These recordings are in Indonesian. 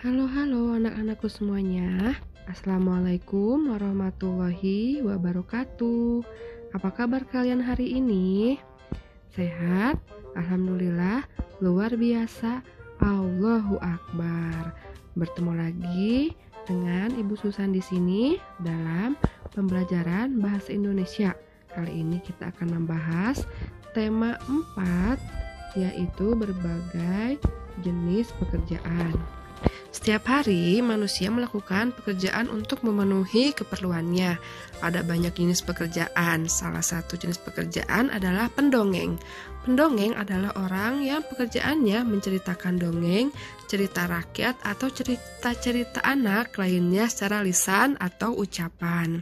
Halo anak-anakku semuanya. Assalamualaikum warahmatullahi wabarakatuh. Apa kabar kalian hari ini? Sehat? Alhamdulillah, luar biasa. Allahu Akbar. Bertemu lagi dengan Ibu Susan di sini dalam pembelajaran bahasa Indonesia. Kali ini kita akan membahas tema 4, yaitu berbagai jenis pekerjaan. Setiap hari manusia melakukan pekerjaan untuk memenuhi keperluannya. Ada banyak jenis pekerjaan. Salah satu jenis pekerjaan adalah pendongeng. Pendongeng adalah orang yang pekerjaannya menceritakan dongeng, cerita rakyat atau cerita-cerita anak lainnya secara lisan atau ucapan.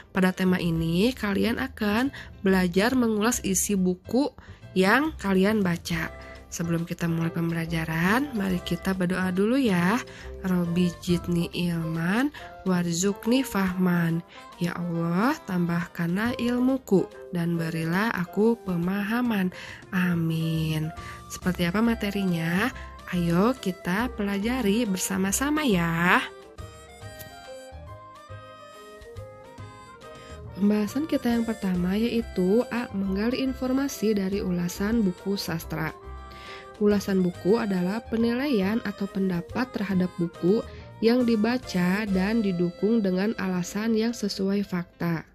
Pada tema ini kalian akan belajar mengulas isi buku yang kalian baca. Sebelum kita mulai pembelajaran, mari kita berdoa dulu ya. Robbi jidni ilman, warzukni fahman. Ya Allah, tambahkanlah ilmuku dan berilah aku pemahaman. Amin. Seperti apa materinya? Ayo kita pelajari bersama-sama ya. Pembahasan kita yang pertama yaitu menggali informasi dari ulasan buku sastra. Ulasan buku adalah penilaian atau pendapat terhadap buku yang dibaca dan didukung dengan alasan yang sesuai fakta.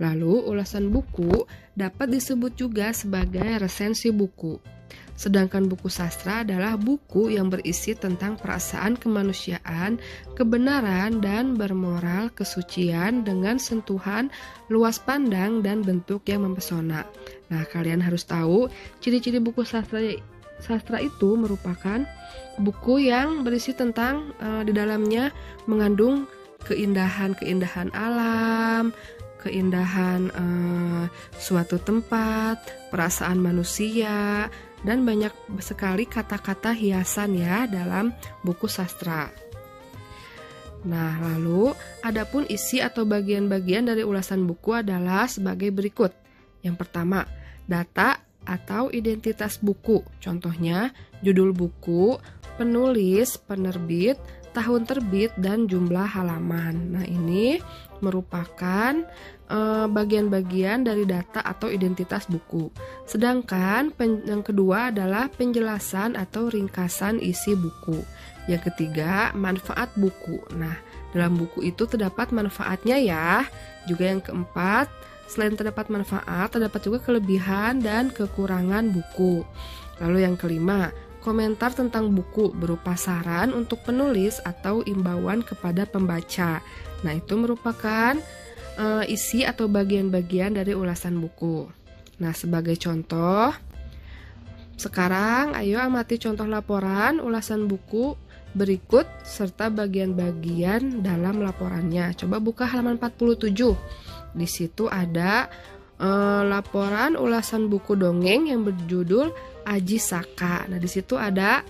Lalu, ulasan buku dapat disebut juga sebagai resensi buku. Sedangkan buku sastra adalah buku yang berisi tentang perasaan kemanusiaan, kebenaran, dan bermoral kesucian dengan sentuhan luas pandang dan bentuk yang mempesona. Nah, kalian harus tahu ciri-ciri buku sastra itu merupakan buku yang berisi tentang di dalamnya mengandung keindahan alam, keindahan suatu tempat, perasaan manusia, dan banyak sekali kata-kata hiasan ya dalam buku sastra. Nah, lalu adapun isi atau bagian-bagian dari ulasan buku adalah sebagai berikut. Yang pertama, data atau identitas buku. Contohnya, judul buku, penulis, penerbit, tahun terbit, dan jumlah halaman. Nah, ini merupakan bagian-bagian dari data atau identitas buku. Sedangkan yang kedua adalah penjelasan atau ringkasan isi buku. Yang ketiga, manfaat buku. Nah, dalam buku itu terdapat manfaatnya ya. Juga yang keempat, selain terdapat manfaat, terdapat juga kelebihan dan kekurangan buku. Lalu yang kelima, komentar tentang buku berupa saran untuk penulis atau imbauan kepada pembaca. Nah, itu merupakan isi atau bagian-bagian dari ulasan buku. Nah, sebagai contoh, sekarang ayo amati contoh laporan ulasan buku berikut serta bagian-bagian dalam laporannya. Coba buka halaman 47. Di situ ada laporan ulasan buku dongeng yang berjudul Aji Saka. Nah, di situ ada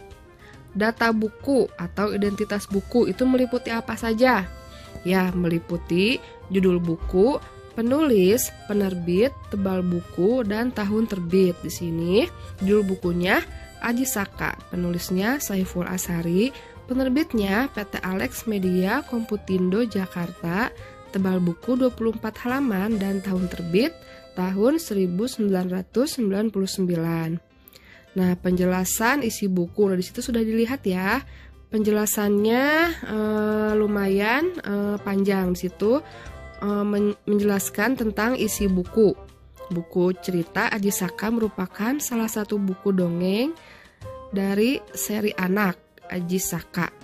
data buku atau identitas buku. Itu meliputi apa saja? Ya, meliputi judul buku, penulis, penerbit, tebal buku, dan tahun terbit. Di sini judul bukunya Aji Saka, penulisnya Saiful Asari, penerbitnya PT Alex Media Komputindo Jakarta, tebal buku 24 halaman, dan tahun terbit tahun 1999. Nah, penjelasan isi buku, nah, di situ sudah dilihat ya. Penjelasannya lumayan panjang. Di situ menjelaskan tentang isi buku. Buku cerita Aji Saka merupakan salah satu buku dongeng dari seri anak Aji Saka.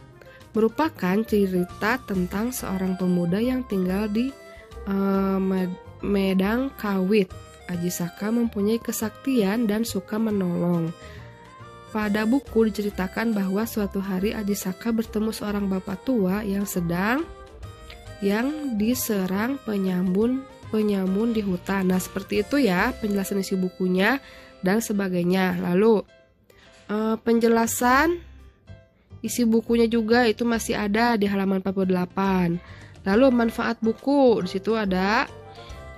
Merupakan cerita tentang seorang pemuda yang tinggal di Medang Kawit. Aji Saka mempunyai kesaktian dan suka menolong. Pada buku diceritakan bahwa suatu hari Aji Saka bertemu seorang bapak tua yang diserang penyamun di hutan. Nah, seperti itu ya penjelasan isi bukunya dan sebagainya. Lalu penjelasan isi bukunya juga itu masih ada di halaman 48. Lalu manfaat buku, di situ ada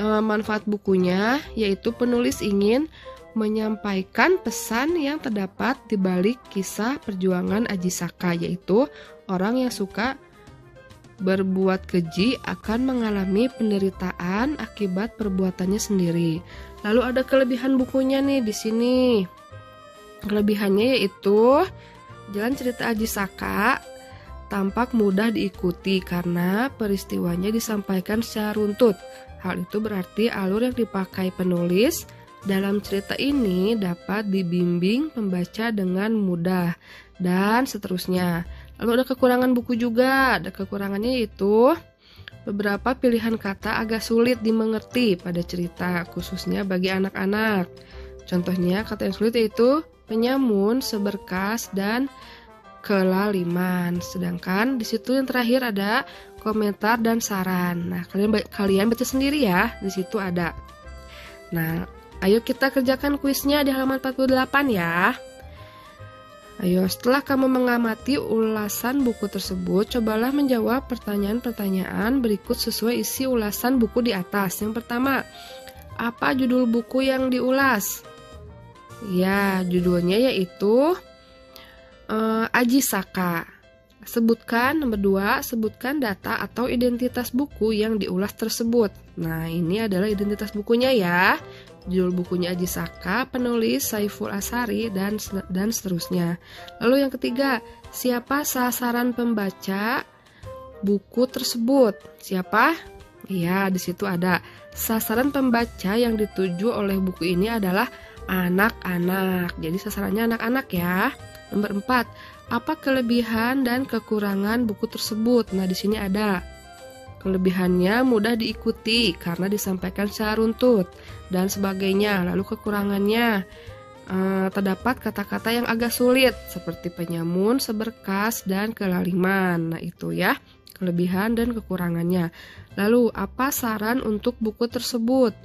manfaat bukunya, yaitu penulis ingin menyampaikan pesan yang terdapat di balik kisah perjuangan Aji Saka, yaitu orang yang suka berbuat keji akan mengalami penderitaan akibat perbuatannya sendiri. Lalu ada kelebihan bukunya nih di sini. Kelebihannya yaitu jalan cerita Aji Saka tampak mudah diikuti karena peristiwanya disampaikan secara runtut. Hal itu berarti alur yang dipakai penulis dalam cerita ini dapat dibimbing pembaca dengan mudah, dan seterusnya. Lalu ada kekurangan buku juga. Ada kekurangannya yaitu beberapa pilihan kata agak sulit dimengerti pada cerita, khususnya bagi anak-anak. Contohnya kata yang sulit yaitu penyamun, seberkas, dan kelaliman. Sedangkan di situ yang terakhir ada komentar dan saran. Nah, kalian baca sendiri ya, di situ ada. Nah, ayo kita kerjakan kuisnya di halaman 48 ya. Ayo, setelah kamu mengamati ulasan buku tersebut, cobalah menjawab pertanyaan-pertanyaan berikut sesuai isi ulasan buku di atas. Yang pertama, apa judul buku yang diulas? Ya, judulnya yaitu Aji Saka. Nomor 2, sebutkan data atau identitas buku yang diulas tersebut. Nah, ini adalah identitas bukunya ya. Judul bukunya Aji Saka, penulis Saiful Asari, dan seterusnya. Lalu yang ketiga, siapa sasaran pembaca buku tersebut? Siapa? Ya, di situ ada. Sasaran pembaca yang dituju oleh buku ini adalah anak-anak. Jadi sasarannya anak-anak ya. Nomor 4, apa kelebihan dan kekurangan buku tersebut? Nah, di sini ada. Kelebihannya mudah diikuti karena disampaikan secara runtut dan sebagainya. Lalu kekurangannya terdapat kata-kata yang agak sulit seperti penyamun, seberkas, dan kelaliman. Nah, itu ya kelebihan dan kekurangannya. Lalu apa saran untuk buku tersebut?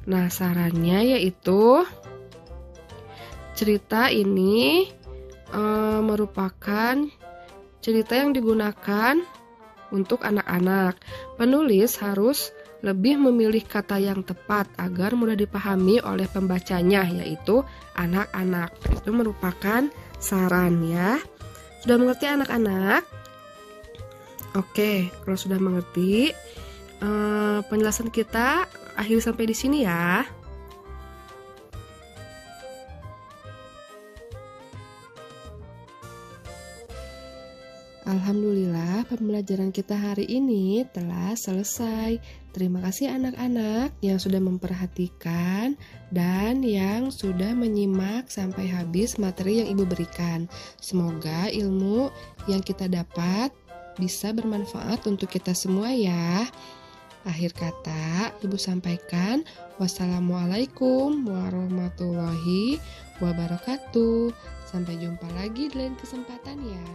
Nah, sarannya yaitu cerita ini merupakan cerita yang digunakan untuk anak-anak. Penulis harus lebih memilih kata yang tepat agar mudah dipahami oleh pembacanya, yaitu anak-anak. Itu merupakan saran ya. Sudah mengerti anak-anak? Oke, kalau sudah mengerti, penjelasan kita akhir sampai di sini ya. Alhamdulillah, pembelajaran kita hari ini telah selesai. Terima kasih anak-anak yang sudah memperhatikan dan yang sudah menyimak sampai habis materi yang Ibu berikan. Semoga ilmu yang kita dapat bisa bermanfaat untuk kita semua ya. Akhir kata, Ibu sampaikan, wassalamualaikum warahmatullahi wabarakatuh. Sampai jumpa lagi di lain kesempatan ya.